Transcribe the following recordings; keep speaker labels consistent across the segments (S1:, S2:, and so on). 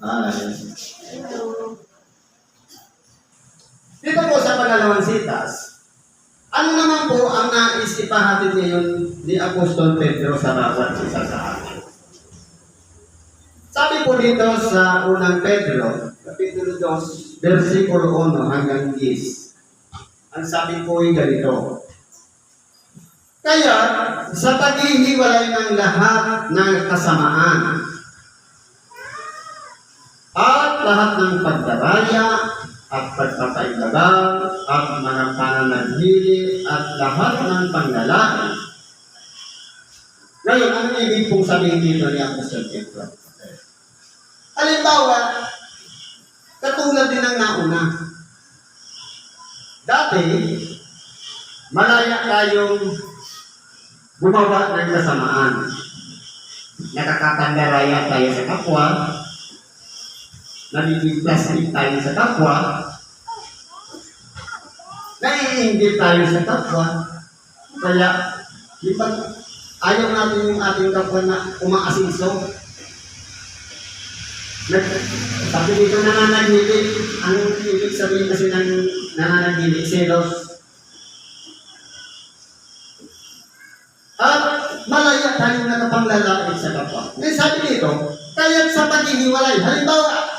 S1: Ay. Dito po sa pangalawang sitas, ano naman po ang nais ipahatid ngayon ni Apostol Pedro sa bawat isa sa atin? Sabi po dito sa unang Pedro, Kapitulo 2, versikulo 1 hanggang 10. Ang sabi po ay ganito. Kaya, sa paghihiwalay ng lahat ng kasamaan at lahat ng pagdaraya at pagpapailagang at mga pananaghili at lahat ng panglalaki. Ngayon, ano ibig pong sabihin dito ni Apostol Pedro? Halimbawa, katulad din ng nauna. Dati, malaya tayong gumawa ng kasamaan. Nakakapandaraya tayo sa kapwa, nabibiglastik tayo sa kapwa, naiinggit tayo sa kapwa, kaya ayaw natin yung ating kapwa na umaasiso. Sabi dito nananaghili, ang ibig sabihin kasi ng nananaghili, selos. At malaya tayong nakapanglalapit sa kapwa. Ngayon sabi dito, kaya sa paghihiwalay, halimbawa,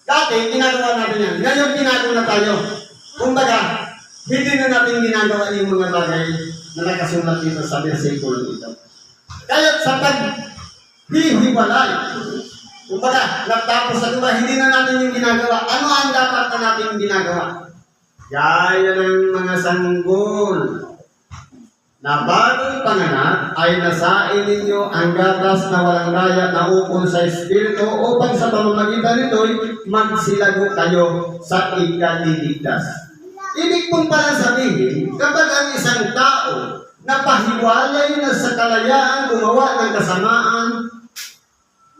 S1: dati ginagawa natin yan, ngayon ginago na tayo. Kumbaga, hindi na natin ginagawa yung mga bagay na nakasulat dito sa versikulo dito. Kaya sa paghihiwalay, kumbaga, natapos na diba, hindi na natin yung ginagawa. Ano ang dapat na natin ginagawa? Gaya ng mga sanggol na bagong panganak ay nasain ninyo ang gatas na walang daya na ukol sa Espiritu upang sa pamamagitan nito'y magsilago kayo sa ikaliligtas. Ibig pong pala sabihin, kapag ang isang tao na pahiwalay na sa kalayaan gumawa ng kasamaan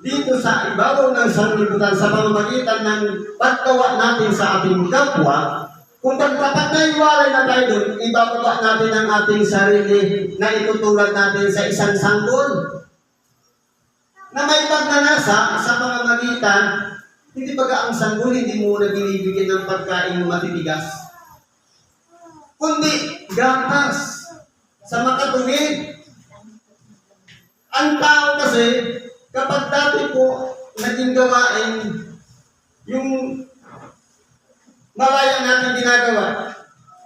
S1: dito sa ibabaw ng sanlibutan sa pamamagitan ng paggawa natin sa ating kapwa, kung kapag naiwalay na tayo doon, ibababa natin ang ating sarili na itutulad natin sa isang sanggol na may pagnanasa sa pamamagitan, hindi baga ang sanggol, hindi mo na binibigyan ng pagkain matitigas, kundi gatas sa makatuwid. Ang tao kasi, kapag dati po naging gawain yung malaya natin ginagawa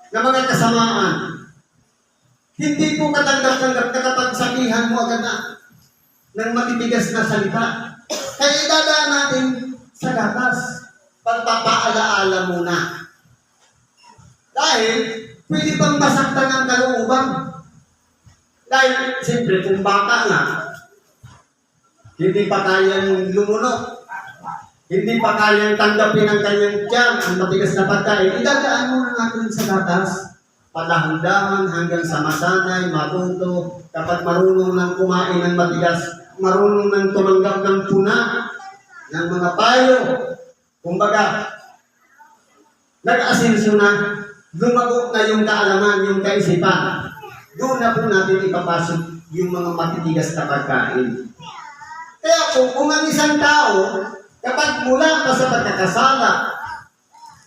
S1: na mga kasamaan, hindi po katanggap-tanggap na kapag sabihan mo agad na ng matitigas na salita. Kaya idadaan natin sa gatas, pagpapaalaala muna. Dahil pwede pang masaktan ang kalooban. Dahil siyempre kung bata nga, hindi pa kayang lumunok, hindi pa kayang tanggapin ang kanyang tiyan, ang matigas na pagkain, idadaan muna natin sa gatas, padahan-dahan hanggang sa masanay, matuto, kapag marunong ng kumain ng matigas, marunong ng tumanggap ng puna, ng mga payo, kumbaga, nag-asensyo na, lumago na yung kaalaman, yung kaisipan, doon na po natin ipapasok yung mga matitigas na pagkain. Kaya kung ang isang tao, kapag mula pa sa pagkakasala,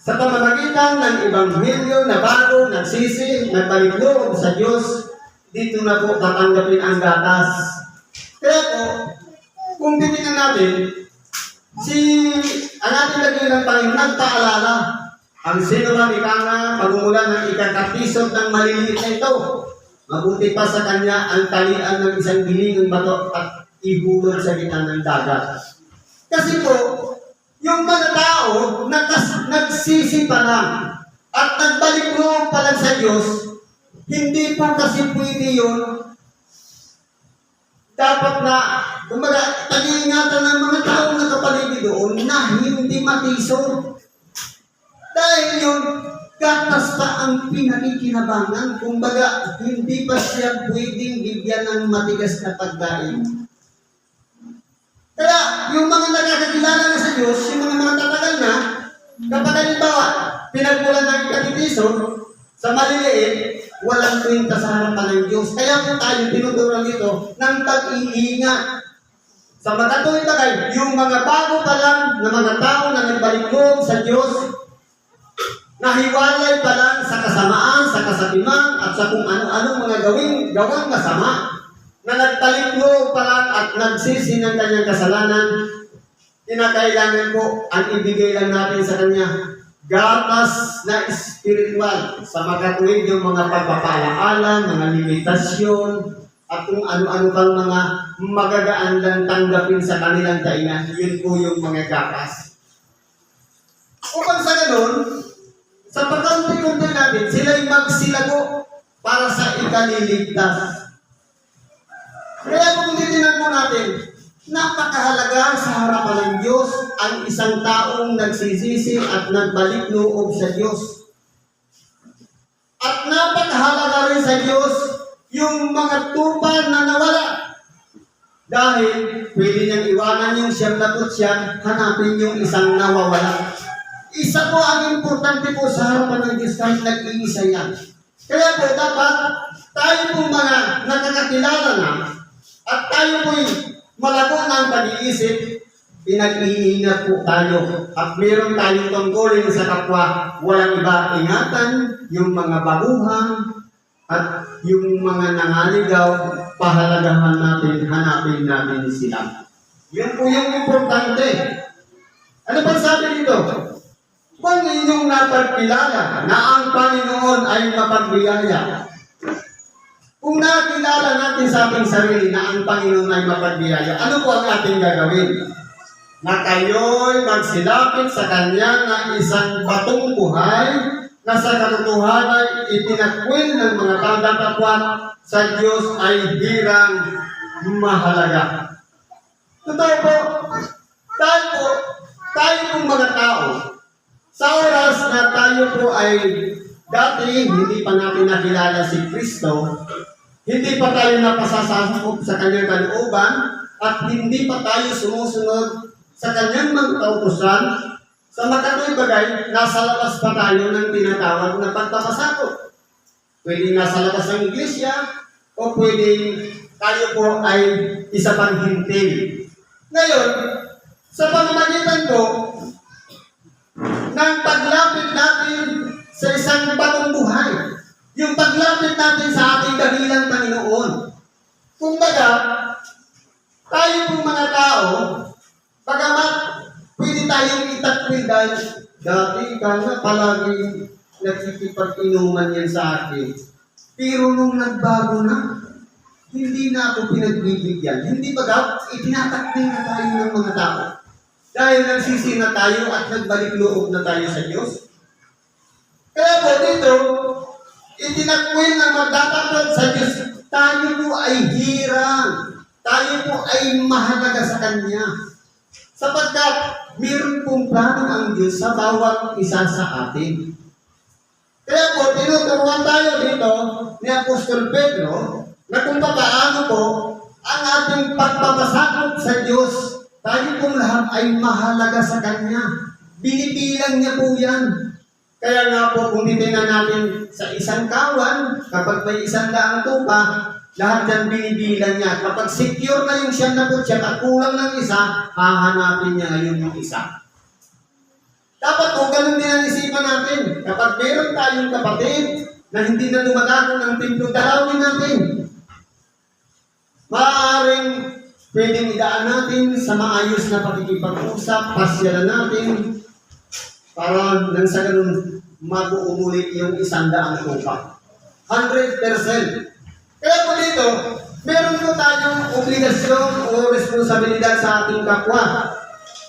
S1: sa pamamagitan ng Ebanghelyo na bago, nagsisi, nagbalik loob sa Diyos, dito na po tatanggapin ang gatas. Kaya po, kung titignan natin, ang ating dakilang Panginoon nagpaalala, ang sino man ikanga, pagmumulan ng ikakapisot ng maliliit na ito, mabuti pa sa kanya ang talian ng isang gilingang bato at ihulog sa gitna ng dagat. Kasi po, yung mga tao nagsisi pa lang at nagbalik loob pa lang sa Diyos, hindi po kasi pwede yun. Dapat na, kumbaga, tag-iingatan ng mga tao na kapaligid doon na hindi matisod. Dahil yun, gatas pa ang pinakikinabangan. Kumbaga, hindi pa siya pwedeng bigyan ng matigas na pagkain. Kaya, yung mga nakakakilala na sa Diyos, yung mga tatagal na, kapag halimbawa, pinagmulan ng ikatitiso, sa maliliit, walang kwenta sa harapan ng Diyos. Kaya po tayo tinuturuan dito ng pag-iingat. Sa magkatuloy bagay, yung mga bago pa lang na mga tao na nagbalik loob sa Diyos, nahiwalay pa lang sa kasamaan, sa kasabiman, at sa kung ano-anong mga gawang masama, na nagtalik loob pa lang at nagsisi ng kanyang kasalanan, kinakailangan ko ang ibigay lang natin sa kanya gatas na espiritual sa magkatuwid yung mga pagpapaalaala, mga limitasyon, at kung ano-ano pang mga magagaan lang tanggapin sa kanilang kainan. Yun po yung mga gatas. Upang sa ganun, sa pagkaunti-unti natin, sila'y magsilago para sa ikaliligtas. Kaya kung titinan mo natin, napakahalaga sa harapan ng Diyos ang isang taong nagsisisi at nagbalik loob sa Diyos. At napakahalaga rin sa Diyos yung mga tupa na nawala. Dahil pwede niyang iwanan yung 99, hanapin yung isang nawawala. Isa po ang importante po sa harapan ng Diyos kahit nag-iisa yan. Kaya po dapat tayo po mga nakakakilala na at tayo po'y malago na ang pag-iisip, pinag-iingat po tayo. At meron tayong tungkulin sa kapwa, walang iba, ingatan yung mga baguhan at yung mga nangaligaw, pahalagahan natin, hanapin natin sila. Yun po yung importante. Ano pa sabi dito? Kung inyong napagkilala na ang Panginoon ay mapagbiyaya, kung nakilala natin sa ating sarili na ang Panginoon ay mapagbiyaya, ano po ang ating gagawin? Na kayo'y magsilapit sa Kanya na isang batong buhay na sa katotohanan itinakwil ng mga tanda-tatwat sa Diyos ay hirang mahalaga. Totoo po, tayo pong mga tao, sa oras na tayo po ay dati hindi pa natin nakilala si Kristo, hindi pa tayo napasasakop sa Kanyang kalooban, at hindi pa tayo sumusunod sa Kanyang mga kautusan, sa makatuloy bagay, nasa labas pa tayo ng tinatawag na pagpapasakop. Pwede nasa labas ng iglesia, o pwede tayo po ay isa pang hintil. Ngayon, sa pamamagitan ko, ng paglapit natin sa isang bagong buhay, yung paglapit natin sa ating dakilang Panginoon. Kung baga, tayo pong mga tao, bagamat pwede tayong itakwil dahil dati ka na palagi nakikipag-inuman yan sa akin. Pero nung nagbago na, hindi na ako pinagbibigyan. Hindi baga, itinatakbil na tayo ng mga tao. Dahil nagsisi na tayo at nagbalik loob na tayo sa Diyos. Kaya po dito, itinakwil na magdatakwil sa Diyos, tayo po ay hirang. Tayo po ay mahalaga sa Kanya. Sapagkat mayroon pong plano ang Diyos sa bawat isa sa atin. Kaya po, tinuturuan tayo dito ni Apostol Pedro na kung paano po ang ating pagpapasakop sa Diyos. Tayo pong lahat ay mahalaga sa Kanya. Binibilang niya po yan. Kaya nga po, kung titignan natin sa isang kawan, kapag may 100 tupa, lahat yan binibilang niya. Kapag secure na yung 100 at kulang ng isa, hahanapin niya ngayon yung isa. Dapat po, ganun din ang isipan natin. Kapag meron tayong kapatid na hindi na dumadago ng templo, dalawin natin. Maaaring pwedeng idaan natin sa maayos na pakikipag-usap, pasyalan natin, para nang sa ganun mag-uumulit yung 100 tupa. 100%. Kaya po dito, meron po tayong obligasyon o responsibilidad sa ating kapwa.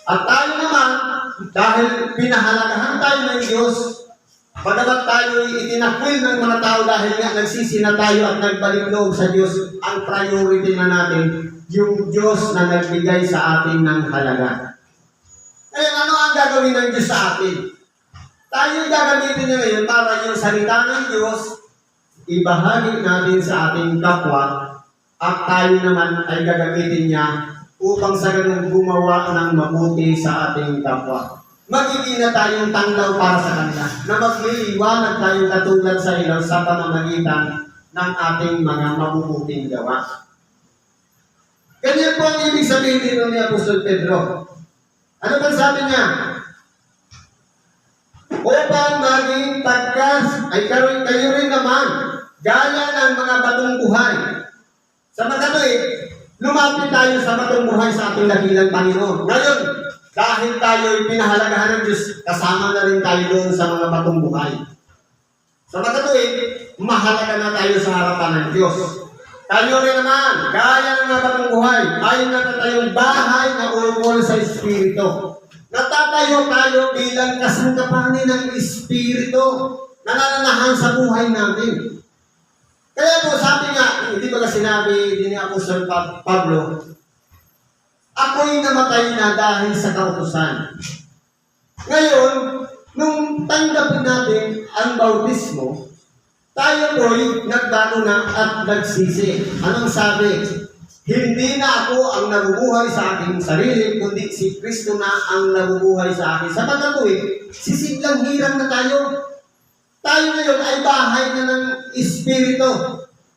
S1: At tayo naman, dahil pinahalagahan tayo ng Diyos, bagamat tayo itinakwil ng mga tao dahil nga nagsisi na tayo at nagbalik loob sa Diyos, ang priority na natin, yung Diyos na nagbigay sa atin ng halaga. Ngayon, ano ang gagawin ng Diyos sa atin? Tayo gagamitin niya ngayon para yung salita ng Diyos, ibahagi natin sa ating kapwa, at tayo naman ay gagamitin niya upang sa ganun gumawa ng mabuti sa ating kapwa. Magiging na tayong tanglaw para sa kanila, na magliliwanag tayong katulad sa ilaw sa pamamagitan ng ating mga mabubuting gawa. Ganyan po ang ibig sabihin dito ni Apostol Pedro. Ano ba sabi niya? Upang maging kayo rin naman, gaya ng mga batong buhay. Sa magkatuwid, lumapit tayo sa batong buhay sa ating dakilang Panginoon. Ngayon, dahil tayo'y pinahalagahan ng Diyos, kasama na rin tayo doon sa mga batong buhay. Sa magkatuwid, mahalaga na tayo sa harapan ng Diyos. Tayo rin naman, gaya ng mga batong buhay, ay natatayong bahay na ukol sa Espiritu. Natatayo tayo bilang kasangkapanin ng Espiritu na nananahan sa buhay natin. Kaya po sabi nga, hindi ba sinabi din ni Apostol Pablo, ako'y namatay na dahil sa kautusan. Ngayon, nung tanggapin natin ang bautismo, tayo po'y nagbago na at nagsisi. Anong sabi? Hindi na ako ang nabubuhay sa aking sarili, kundi si Kristo na ang nabubuhay sa akin. Sa pagkatuwid, sisiglang hirang na tayo. Tayo ngayon ay bahay na ng Espiritu.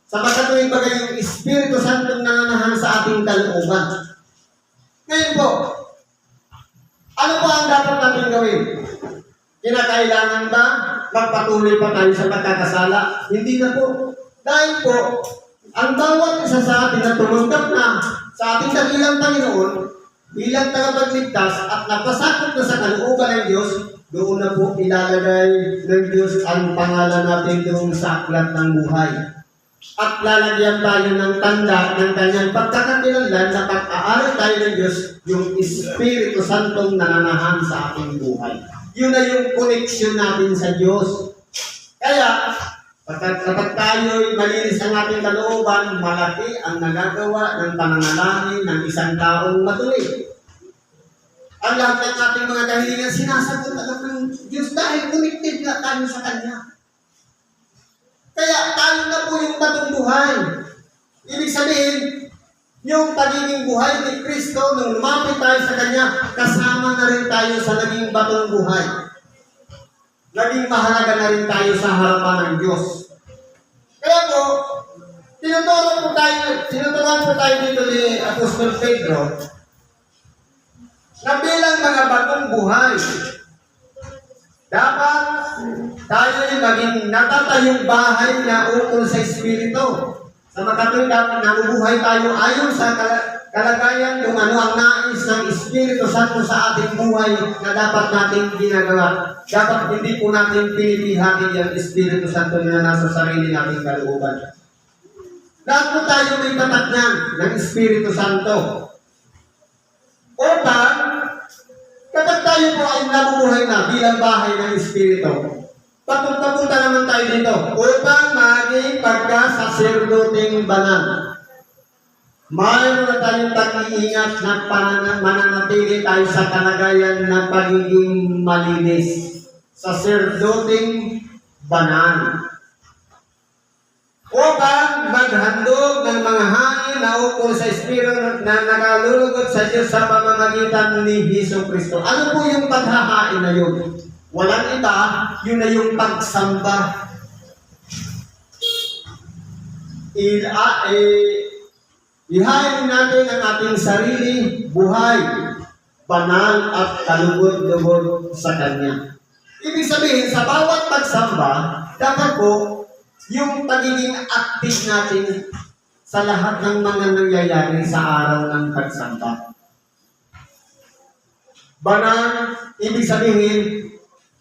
S1: Sa pagkatuwid bagay yung Espiritu Santo na nananahan sa ating kalooban. Ngayon po, ano ba ang dapat natin gawin? Kinakailangan ba magpatuloy pa tayo sa pagkakasala? Hindi na po. Dahil po, ang bawat isa sa atin na tumanggap na sa ating dakilang Panginoon bilang tagapagligtas at napasakop na sa kalooban ng Diyos, doon na po ilalagay ng Diyos ang pangalan natin doon sa aklat ng buhay. At lalagyan tayo ng tanda ng kanyang pagkakakilanlan na pag-aari tayo ng Diyos, yung Espiritu Santong nananahan sa ating buhay. Yun na yung koneksyon natin sa Diyos. Kaya, kapag tayo'y malinis ang ating kalooban, malaki ang nagagawa ng pananalangin ng isang taong matuloy. Ang lahat ng ating mga kahilingan sinasagot agad ng Diyos dahil connected na tayo sa Kanya. Kaya tayo na po yung batong buhay. Ibig sabihin, yung pagiging buhay ni Kristo, nung lumapit tayo sa Kanya, kasama na rin tayo sa naging batong buhay. Naging mahalaga na rin tayo sa harapan ng Diyos. Kaya po, tinuturuan po tayo dito ni Apostol Pedro na bilang mga batong buhay, dapat tayo maging natatayong bahay na ukol sa Espiritu. Sa makatuwid, dapat nabubuhay tayo ayon sa kalagayan kung ano ang nais ng Espiritu Santo sa ating buhay na dapat natin ginagawa. Dapat hindi po natin pinipihati ang Espiritu Santo na nasa sarili nating kalooban. Lahat po tayo may tatak niyan ng Espiritu Santo. Upang, kapag tayo po ay nabubuhay na bilang bahay ng Espiritu, papunta naman tayo dito upang maging pagka-saserdoting banal. Mayroon na tayong pag-iingat na mananatili tayo sa kalagayan na pagiging malinis. Saserdoting banal. Upang maghandog ng mga hangin na ukol sa Espiritu na nakalulugod sa Diyos sa pamamagitan ni Hesus Kristo. Ano po yung paghahain na yun? Walang iba, yun na yung pagsamba. Ihain natin ang ating sarili, buhay, banal at kalugod-lugod sa Kanya. Ibig sabihin, sa bawat pagsamba, dapat po, yung pagiging active natin sa lahat ng mga nangyayari sa araw ng pagsamba. Banal, ibig sabihin,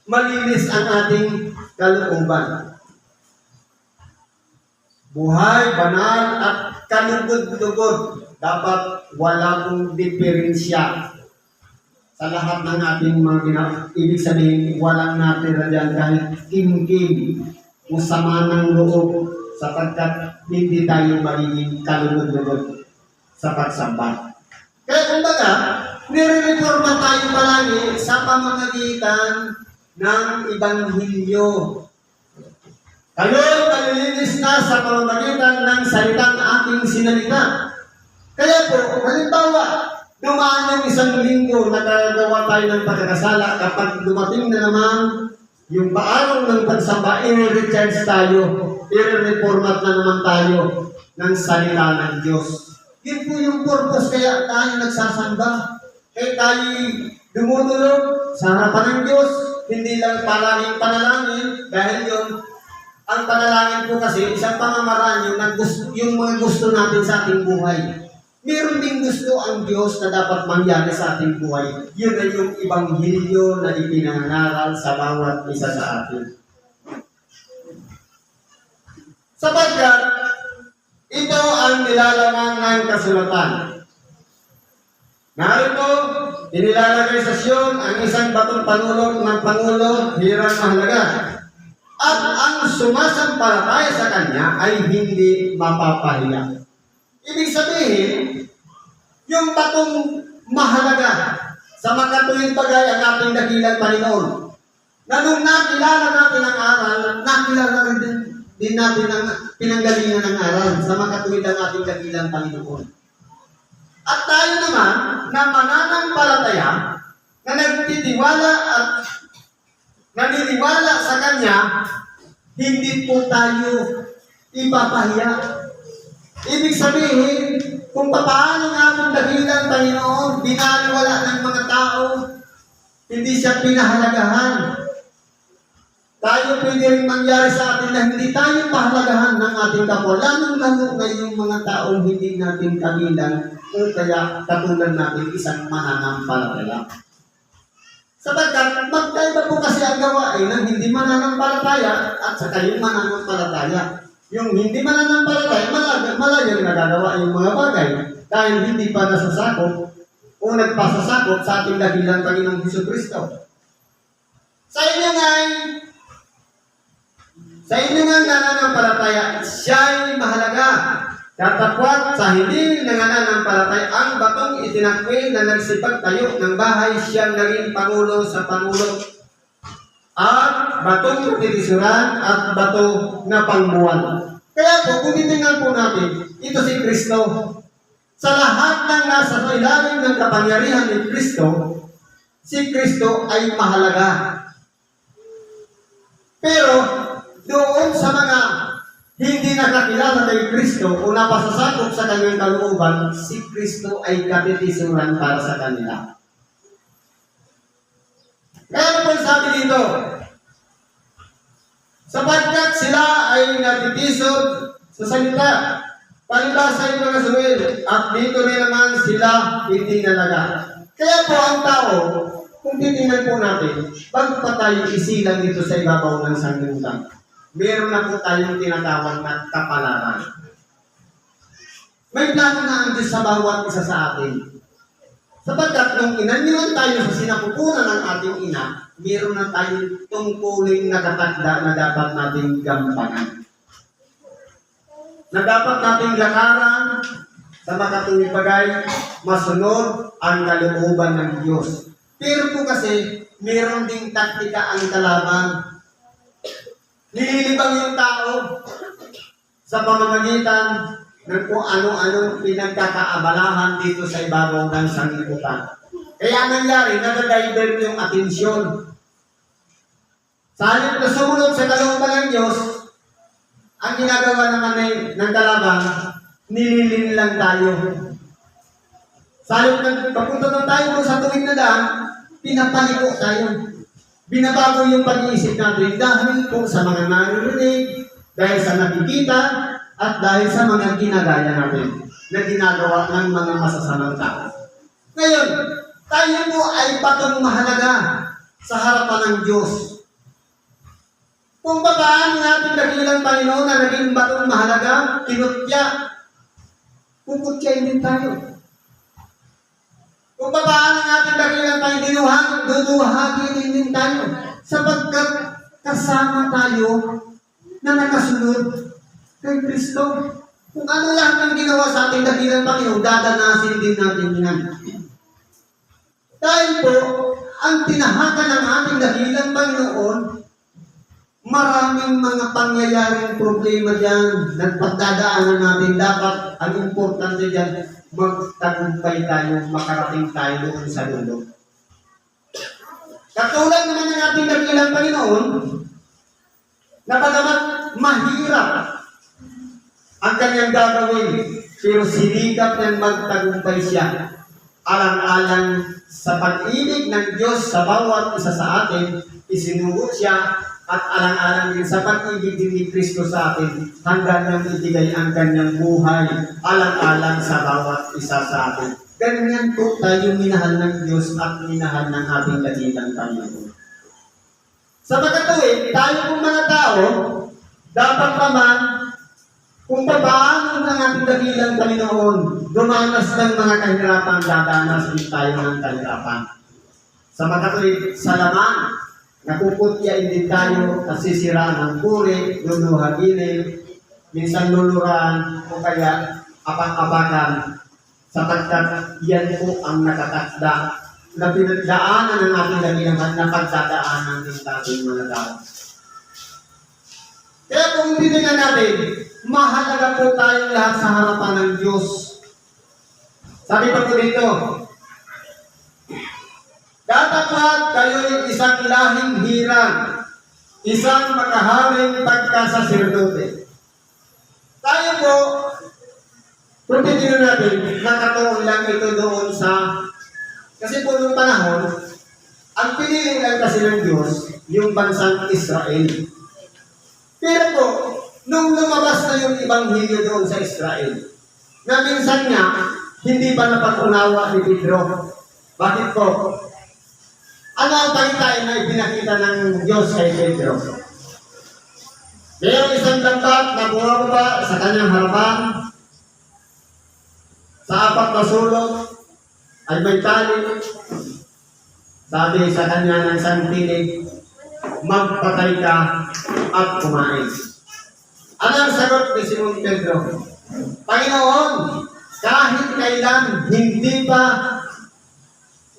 S1: malinis ang ating kalooban. Buhay, banal, at kalugod-lugod. Dapat walang diferensya sa lahat ng ating mga ibig sabihin, walang natira dyan kahit kim-kim o sama ng loob sapagkat hindi tayo magiging kalugod-lugod sa pagsamba. Kaya kumbaga, nire-reforma tayo palagi sa pamamagitan ng Ibanghilyo. Kayo'y malilinis na sa pamamagitan ng salitang ating sinalita. Kaya po, halimbawa, dumaan yung isang linggo na nagagawa tayo ng pagkakasala, kapag dumating na naman yung paaraw ng pagsamba, i-recharge tayo, i-reformat na naman tayo ng salita ng Diyos. Yun po yung purpose kaya tayo nagsasamba. Kaya tayo dumudulog sa harapan ng Diyos, hindi lang palaging panalangin, dahil yun, ang panalangin po kasi, isang pamamaraan yung mga gusto natin sa ating buhay. Meron din gusto ang Diyos na dapat mangyari sa ating buhay. Yun ay yung Ibanghilyo na ipinangaral sa bawat isa sa atin. Sapagkat, ito ang nilalaman ng kasulatan. Narito, inilalagay sa Sion ang isang batong panulong ng Pangulo, hirang mahalaga. At ang sumasampalataya sa Kanya ay hindi mapapahiya. Ibig sabihin, yung batong mahalaga sa makatuwing bagay ang ating dakilang Panginoon. Na nung nakilala natin ang aral, nakilala rin din natin ang pinanggalingan ng aral sa makatuwid ang ating dakilang Panginoon. At tayo naman na mananampalataya na nagtitiwala at naniniwala sa Kanya, hindi po tayo ipapahiya. Ibig sabihin, kung paano ng ating dakilang Panginoon binaliwala ng mga tao, hindi siya pinahalagahan. Tayo pwede rin mangyari sa atin na hindi tayo pahalagahan ng ating kapwa. Lalong-lalo na yung mga taong hindi natin kabilang o kaya katulad natin isang mananampalataya. Sapagkat magkaiba po kasi ang gawain ng hindi mananampalataya at saka yung mananampalataya. Yung hindi mananampalataya, malayo nagagawa yung mga bagay dahil hindi pa nasasakop o nagpasasakop sa ating dakilang Panginoong Jesucristo. Sa inyo nga nananampalataya, siya'y mahalaga. Katapwat sa hindi nananampalataya, ang batong itinakwil na nagsipagtayo ng bahay, siyang naging pangulo sa pangulo. At batong titisuran at bato na pangbuwan. Kaya po, kung titingnan po natin, ito si Kristo. Sa lahat ng nasa ilalim ng kapangyarihan ni Kristo, si Kristo ay mahalaga. Pero, doon sa mga hindi nakakilala kay Kristo o napasasakop sa kanyang kalooban, si Kristo ay katitisuran para sa kanila. Kaya ano po sabi dito? Sapagkat sila ay natitisod sa salita. Palibasa yung mga suwil, at dito rin naman sila hindi nalaga. Kaya po ang tao, kung titingnan po natin, bago pa tayo isilang dito sa ibabaw ng sanglibutan, meron na po tayong tinatawag na kapalaran. May plano na ang Diyos sa bawat isa sa atin. Sapagkat nung inanyuan tayo sa sinapupunan ng ating ina, meron na tayong tungkuling nakatagda na dapat nating gampanan. Na dapat nating lakaran sa makatuwing bagay, masunod ang kalooban ng Diyos. Pero po kasi, meron ding taktika ang kalaban. Nililibang yung tao sa pamamagitan ng kung ano-ano pinagkakaabalahan dito sa ibabaw ng sanglibutan. Kaya nangyari, nag-divert yung atensyon. Sa halip na sumunod sa kalooban ng Diyos, ang ginagawa naman ng kalaban, nililin lang tayo. Sa halip na papunta na tayo sa tuwing na daan, pinapaliko tayo. Binabago yung pag-iisip natin dahil po sa mga naririnig, dahil sa nakikita, at dahil sa mga ginagaya natin na ginagawa ng mga masasamang tao. Ngayon, tayo po ay patong mahalaga sa harapan ng Diyos. Kung paano natin dakilang Panginoon na naging batong mahalaga, kinutya, puputyain din tayo. Kung paano natin dakilang Panginoon, duduhagin din tayo. Sapagkat kasama tayo na nakasunod kay Kristo. Kung ano lang ang ginawa sa ating dakilang Panginoon, dadanasin din natin yan. Dahil po, ang tinahakan ng ating dakilang Panginoon, maraming mga pangyayaring problema dyan, nagpagdadaanan natin. Dapat, ang importante dyan, magtagumpay tayo, makarating tayo doon sa dulo. Katulad naman ng ating dakilang Panginoon, na pagamat mahirap ang kanyang gagawin pero sinikap niyang magtagumpay siya. Alang-alang sa pag-ibig ng Diyos sa bawat isa sa atin, isinugo siya at alang-alang din sa pag-ibig din ni Kristo sa atin hanggang nang ibigay ang kanyang buhay alang-alang sa bawat isa sa atin. Ganyan po tayo minahal ng Diyos at minahal ng ating dakilang Panginoon. Sa pagkatuwid, tayo pong mga tao, dapat naman kung paano ng ating dakilang Panginoon dumanas ng mga kahirapan, dadanas din tayo ng kahirapan. Sa pagkatuwid, sa laman, napuputyain din tayo, nasisiraan ng puri, luluhagilin, minsan luluran, o kaya apak-apakan, sapagkat yan po ang nakatakda na pinagdaanan ng ating dakilang na pagdadaanan ng ating mga tao. Kaya kung titingnan natin, mahalaga po tayong lahat sa harapan ng Diyos. Sabi pa po dito, datapwat kayo'y isang lahing hirang, isang makaharing pagkasasirdote. Tayo po, kung titingnan natin, nakatuon lang ito doon sa, kasi po noong panahon, ang pinili lang kasi ng Diyos, yung bansang Israel. Pero po, nung lumabas na yung Ebanghelyo doon sa Israel, na minsan nga, hindi pa napag-unawa ni Pedro. Bakit po? Ano ang pagitain na ipinakita ng Diyos kay Pedro? Mayroong isang dampat na bumababa sa kanyang harapan, sa apat na sulok, ay may tali. Sabi sa kanya ng santinig, magpatay ka at kumain. Ano ang sagot ni Simon Pedro? Panginoon, kahit kailan hindi pa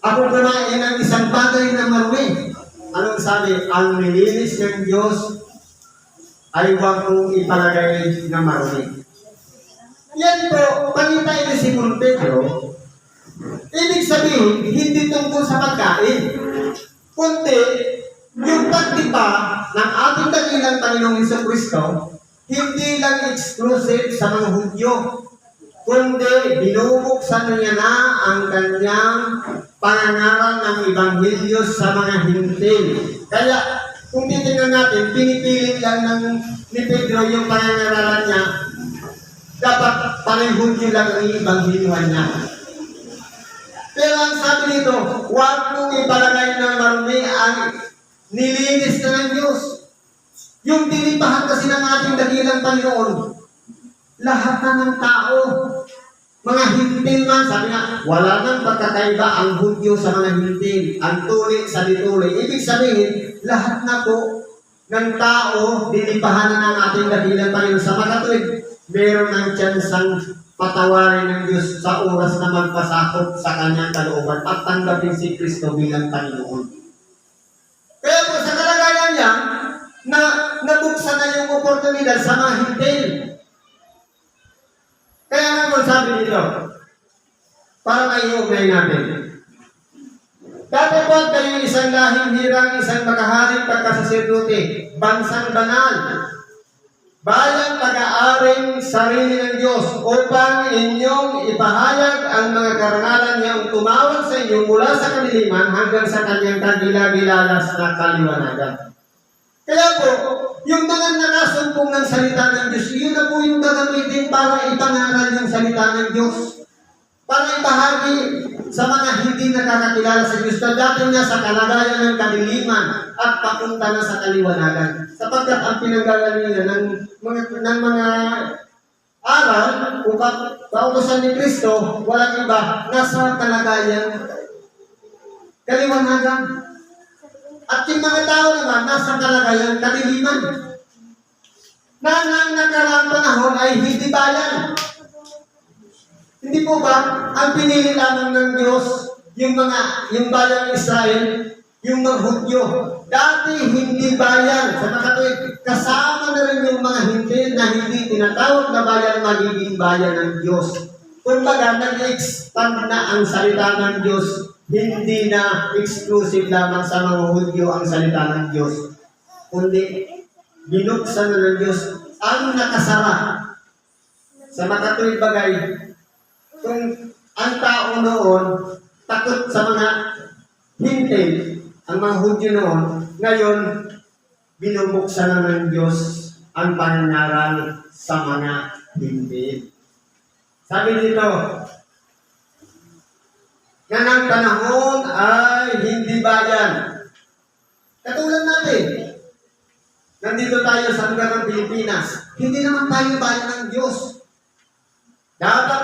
S1: ako kumain ng isang bagay na marumi. Anong sabi? Ang nilinis ng Diyos ay huwag mong ipalagay na marumi. Yan po, pangitay ni Simon Pedro, ibig sabihin, hindi tungkol sa pagkain, kundi yung pagdipa ng ating dakilang Panginoong Jesucristo, hindi lang exclusive sa mga Hudyo, kundi binubuksan niya na ang kanyang pangangaral ng Ebanghelyo sa mga Hintil. Kaya, kung titingnan natin, pinipilit lang ni Pedro yung pangangaralan niya, dapat parang Hudyo lang ang Ebanghelyohan niya. Pero ang sabi nito, huwag mong ipalagay na marumi ang nilinis na ng Diyos. Yung dinipahan kasi ng ating dakilang Panginoon, lahat na ng tao, mga Hintil man, sabi nga, wala nang pagkakaiba ang Hudyo sa mga Hintil, ang tuli sa dituli. Ibig sabihin, lahat na po ng tao, dinipahan na ng ating dakilang Panginoon. Sa makatuwid, meron ng tsansang patawarin ng Diyos sa oras na magpasakop sa kanyang kalooban at tanggapin si Kristo bilang Panginoon. Kaya po sa kalagayan niya, na nabuksan na yung oportunidad sa mga Hintil. Kaya nga po sabi nito, para maiugnay natin. Dati po kayo isang lahing hirang, isang makaharing pagkasasirdote, bansang banal, bayang pag-aaring sarili ng Diyos upang inyong ipahayag ang mga karangalan niyang tumawag sa inyo mula sa kadiliman hanggang sa kanyang kagila-gilalas na kaliwanagan. Kaya po, yung mga nakasumpong ng salita ng Diyos, yun na po yung gagamitin para ipangaral yung salita ng Diyos. Para ibahagi sa mga hindi nakakakilala sa Diyos na dati na sa kalagayan ng kadiliman at papunta na sa kaliwanagan. Sapagkat ang pinanggagalingan ng mga aral o kautusan ni Kristo, walang iba, nasa kalagayan kaliwanagan. At yung mga tao naman, nasa kalagayan kadiliman. Na ang nakaraang panahon ay hindi bayan. Hindi po ba, ang pinili lamang ng Diyos, yung bayan ng Israel, yung mga Hudyo, dati hindi bayan, sa makatuwid, kasama na rin yung mga Hintil na hindi tinatawag na bayan, magiging bayan ng Diyos. Kumbaga, nag-expand na ang salita ng Diyos, hindi na exclusive lamang sa mga Hudyo ang salita ng Diyos, kundi binuksan na ng Diyos ang nakasara sa makatuwid bagay, kung ang tao noon takot sa mga hintil, ang mga Hudyo noon, ngayon binubuksan na ng Diyos ang pananaral sa mga hintil. Sabi dito, na ng panahon ay hindi bayan. Katulad natin, nandito tayo sa lugar ng Pilipinas, hindi naman tayo bayan ng Diyos. Dapat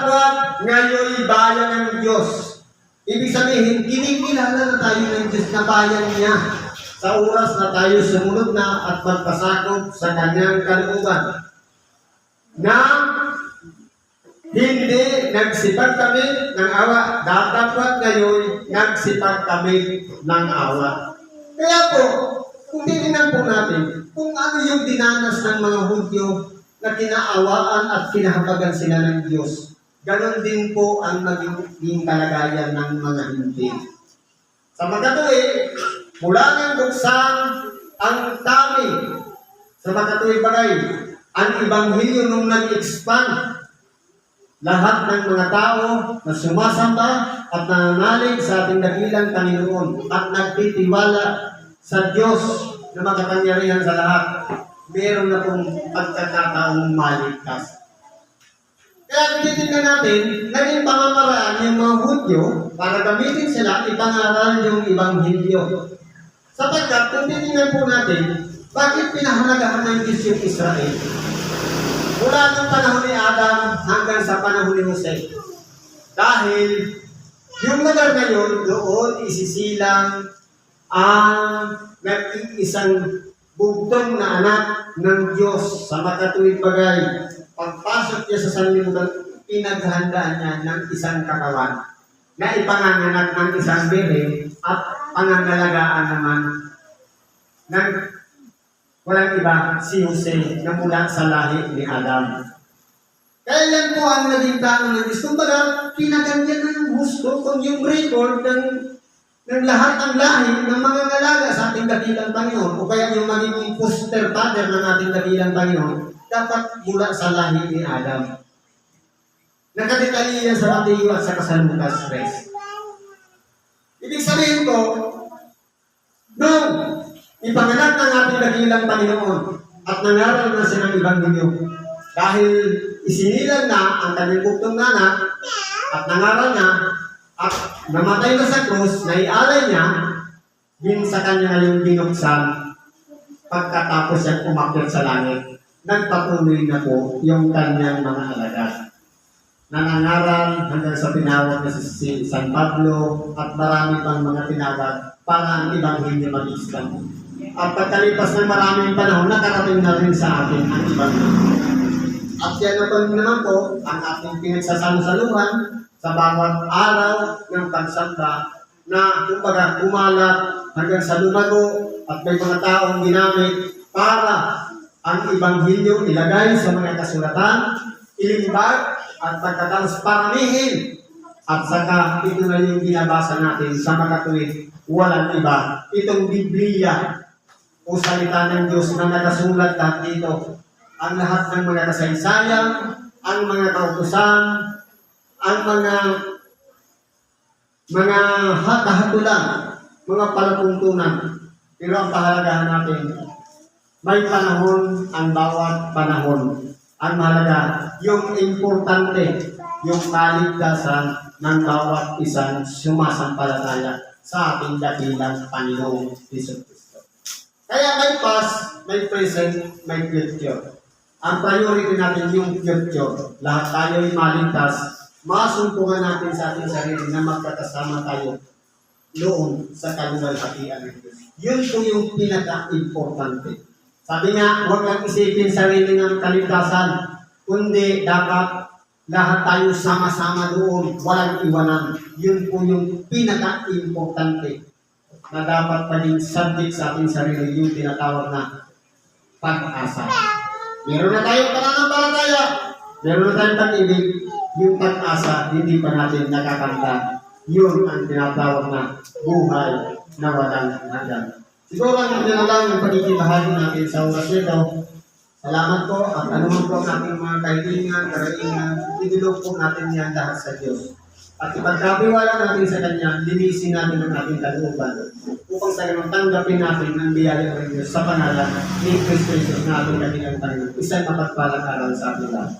S1: ngayon bayan ng Diyos. Ibig sabihin, kinikilala na tayo ng Diyos na bayan niya sa oras na tayo sumunod na at magpasakop sa kanyang kalooban. Na hindi nagsipag kami ng awa, dapat ngayon nagsipag kami ng awa. Kaya po, kung titignan po natin, kung ano yung dinanas ng mga Hudyo na kinaawaan at kinahabagan sila ng Diyos, ganon din po ang magiging kalagayan ng mga hindi. Sa magkatuwi, mula ng buksan ang dami sa magkatuwi bagay, ang Ibanghilyo nung nag-expand, lahat ng mga tao na sumasamba at nananalig sa ating dakilang Panginoon at nagtitiwala sa Diyos na makapangyarihan sa lahat, meron na pong pagkakataong maligtas. Kaya titignan natin, naging pamamaraan yung mga Hudyo para gamitin sila ipangaral yung Ibanghilyo. Sapagkat kung titignan po natin, bakit pinahalagahan ng Diyos yung Israel? Mula ng panahon ni Adam hanggang sa panahon ni Jose. Dahil yung lugar na yun, doon isisilang ang nag-iisang bugtong na anak ng Diyos sa makatuwid bagay. Pagpasok niya sa sanlibutan, pinaghandaan niya ng isang katawan na ipanganganak ng isang bebe at pangangalagaan naman ng walang iba, si Jose na mula sa lahi ni Adam. Kaya yan po ang naging plano ng Diyos. Kumbaga, pinaganyan na ng gusto kung yung record ng lahat ng lahi ng mga ngalaga sa ating dakilang Panginoon o kaya yung magiging foster father ng ating dakilang Panginoon, dapat mula sa lahi ni Adam. Nakadetalye yan sa Mateo at sa Kasalmukas 3. Ibig sabihin ko, nung ipanganak ng ating dakilang Panginoon at nangaral na siya ng Ibanghilyo dahil isinilang na ang kanyang bugtong na anak at nangaral niya at namatay na sa krus, naialay niya din sa kanya yung binuksan pagkatapos siya umakyat sa langit. Nagpatuloy na po yung kanyang mga alagad. Nangangaral hanggang sa tinawag na si San Pablo at marami pang mga tinawag para ang Ibanghilyo mag-islam. At pagkalipas ng maraming panahon, nakarating na rin sa atin ang Ibanghilyo. At yan naman po ang ating pinagsasalusaluhan sa bawat araw ng pagsamba na kumbaga kumalat hanggang sa lumago at may mga taong ginamit para ang Ibanghilyo ilagay sa mga kasulatan, ilimbag at pagkatapos paramihin. At saka ito na yung binabasa natin sa makatuwid, walang iba. Itong Biblia o salita ng Diyos na nakasulat lahat dito. Ang lahat ng mga kasaysayan, ang mga kautusan, ang mga hatulan, mga palatuntunan. Pero ang pahalagahan natin, may panahon ang bawat panahon. Ang mahalaga, yung importante, yung kaligtasan ng bawat isang sumasampalataya sa ating dakilang Panginoong Hesus Kristo. Kaya may past, may present, may future. Ang priority natin yung future. Lahat tayo ay maligtas. Masumpungan natin sa ating sarili na magkakasama tayo noon sa kaluwalhatian ng Diyos. Yun po yung pinaka-importante. Sabi nga, huwag lang isipin sarili ng kaligtasan, kundi dapat lahat tayo sama-sama doon, walang iwanan. Yun po yung pinaka-importante na dapat maging subject sa ating sarili, yung tinatawag na pag-asa. Meron na tayong pananampalataya, meron na tayong pag-ibig, yung pag-asa, hindi pa natin nakakanta. Yun ang tinatawag na buhay na walang hanggan. Siguro ang lang yung pagkikibahagi natin sa oras nito Salamat po at anuman po ang ating mga kaibigan, karaingan, idulog po natin yan lahat sa Diyos. At ipagkabiwala natin sa Kanya, linisin natin ang ating kalooban upang sa ganun tanggapin natin ang biyaya ng Diyos sa pangalan ni Kristo Jesus na ating kanilang Panginoon. Isang mapagpalang araw sa ating lahat.